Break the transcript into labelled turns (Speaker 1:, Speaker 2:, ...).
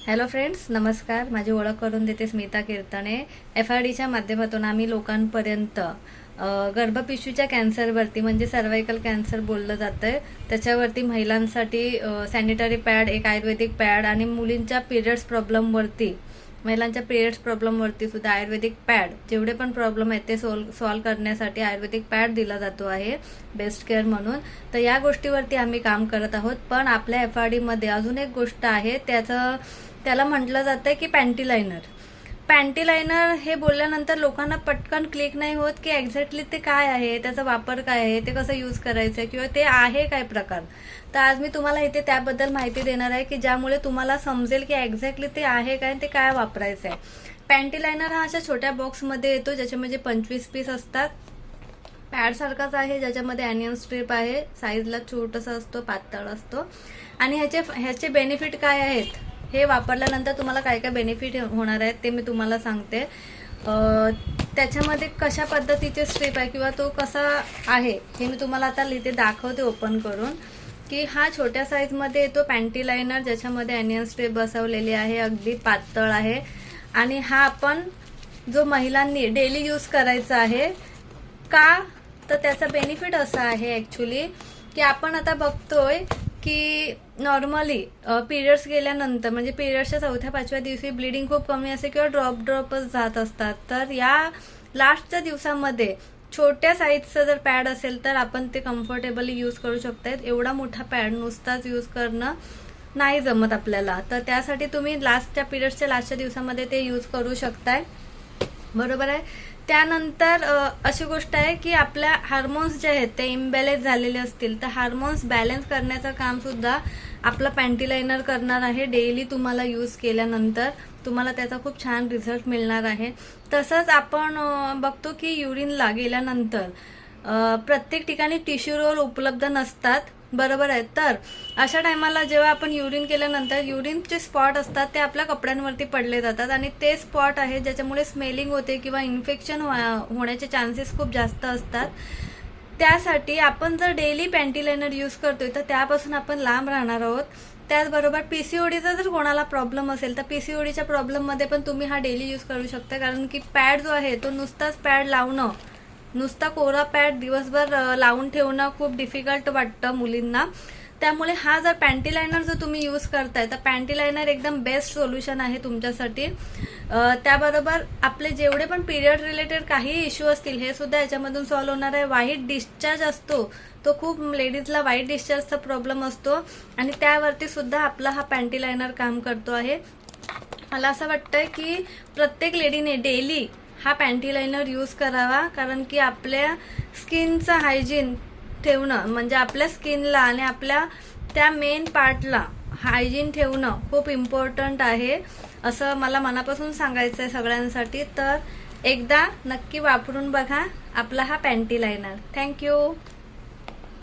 Speaker 1: Hello friends, नमस्कार. माझी ओळख करून देते स्मिता कीर्तने. FRDच्या माध्यमातून आम्ही लोकांपर्यंत गर्भपिशवीच्या कॅन्सरवरती म्हणजे सर्वायकल कॅन्सर बोललं जातं त्याच्यावरती महिलांसाठी सॅनिटरी पॅड, एक आयुर्वेदिक पॅड आणि मुलींच्या महिलांच्या पिरियड्स प्रॉब्लेमवरती सुद्धा आयुर्वेदिक पॅड, जेवढे पण प्रॉब्लेम आहेत ते सॉल्व करण्यासाठी आयुर्वेदिक पॅड दिला जातो आहे बेस्ट केअर म्हणून. तर या गोष्टीवरती आम्ही काम करत आहोत. पण आपल्या FRDमध्ये अजून एक गोष्ट आहे, त्याला म्हटलं जातं की पॅन्टी लायनर हे बोलल्यानंतर लोकांना पटकन क्लिक नाही होत की एक्झॅक्टली ते काय आहे, त्याचा वापर काय आहे, ते कसं यूज करायचं किंवा ते आहे काय प्रकार. तर आज मी तुम्हाला इथे त्याबद्दल माहिती देणार आहे की ज्यामुळे तुम्हाला समजेल की एक्झॅक्टली ते आहे काय, ते काय वापरायचं आहे. पॅन्टी लायनर हा अशा छोट्या बॉक्समध्ये येतो ज्याच्यामध्ये 25 पीस असतात. पॅड सारखाच आहे ज्याच्यामध्ये ॲनियन स्ट्रीप आहे, साईजला छोटासा असतो, पातळ असतो. आणि ह्याचे बेनिफिट काय आहेत, हे वापरल्यानंतर तुम्हाला काय काय बेनिफिट होणार आहेत ते मी तुम्हाला सांगते. त्याच्यामध्ये कशा पद्धतीचे स्ट्रीप आहे किंवा तो कसा आहे हे मी तुम्हाला आता इथे दाखवते ओपन करून. की हा छोट्या साईजमध्ये येतो पॅन्टी लायनर, ज्याच्यामध्ये ॲनियन स्ट्रीप बसवलेली आहे, अगदी पातळ आहे. आणि हा आपण जो महिलांनी डेली यूज करायचा आहे का, तर त्याचा बेनिफिट असा आहे ॲक्च्युली की आपण आता बघतोय की नॉर्मली पिरियड्स गेल्यानंतर म्हणजे पिरियड्सच्या 4थ्या-5व्या दिवशी ब्लिडिंग खूप कमी असते किंवा ड्रॉपच जात असतात. तर या लास्टच्या दिवसामध्ये छोट्या साईजचं जर पॅड असेल तर आपण ते कम्फर्टेबली यूज करू शकताय. एवढा मोठा पॅड नुसताच यूज करणं नाही जमत आपल्याला, तर त्यासाठी तुम्ही पिरियड्सच्या लास्टच्या दिवसामध्ये ते यूज करू शकताय, बरोबर आहे. त्यानंतर अशी गोष्ट आहे की आपल्या हार्मोन्स जे आहेत ते इम्बॅलेन्स झालेले असतील तर हार्मोन्स बॅलन्स करण्याचं काम सुद्धा आपलं पॅन्टी लायनर करणार आहे. डेली तुम्हाला यूज केल्यानंतर तुम्हाला त्याचा खूप छान रिझल्ट मिळणार आहे. तसंच आपण बघतो की युरिनला गेल्यानंतर प्रत्येक ठिकाणी टिश्यू रोल उपलब्ध नसतात, बरोबर आहे. तर अशा टायमाला जेव्हा आपण युरिन केल्यानंतर युरिनचे स्पॉट असतात ते आपल्या कपड्यांवरती पडले जातात आणि ते स्पॉट आहे ज्याच्यामुळे स्मेलिंग होते किंवा इन्फेक्शन होण्याचे चान्सेस खूप जास्त असतात. त्यासाठी आपण जर डेली पॅन्टी लायनर यूज करतोय तर त्यापासून आपण लांब राहणार आहोत. त्याचबरोबर PCODचा जर कोणाला प्रॉब्लेम असेल तर PCODच्या प्रॉब्लेममध्ये पण तुम्ही हा डेली यूज करू शकता, कारण की पॅड जो आहे तो नुसताच पॅड लावणं, नुसता कोरा पॅड दिवसभर लावून ठेवणं खूप डिफिकल्ट वाटतं मुलींना. त्यामुळे हा जर पॅन्टी लायनर जर तुम्ही यूज करताय तर पॅन्टी लायनर एकदम बेस्ट सोल्युशन आहे तुमच्यासाठी. त्याबरोबर आपले जेवढे पण पिरियड रिलेटेड काही इश्यू असतील हे सुद्धा याच्यामधून सॉल्व्ह होणार आहे. व्हाईट डिस्चार्ज असतो तो खूप लेडीजला व्हाईट डिस्चार्जचा प्रॉब्लेम असतो आणि त्यावरती सुद्धा आपला हा पॅन्टी लायनर काम करतो आहे. मला असं वाटतंय की प्रत्येक लेडीने डेली हा पॅन्टी लायनर यूज करावा, कारण की आपल्या स्किनचा हायजीन ठेवणं म्हणजे आपल्या स्किनला आणि आपल्या त्या मेन पार्टला हायजीन ठेवणं खूप इम्पॉर्टंट आहे, असं मला मनापासून सांगायचं आहे सगळ्यांसाठी. तर एकदा नक्की वापरून बघा आपला हा पॅन्टी लायनर. थँक्यू.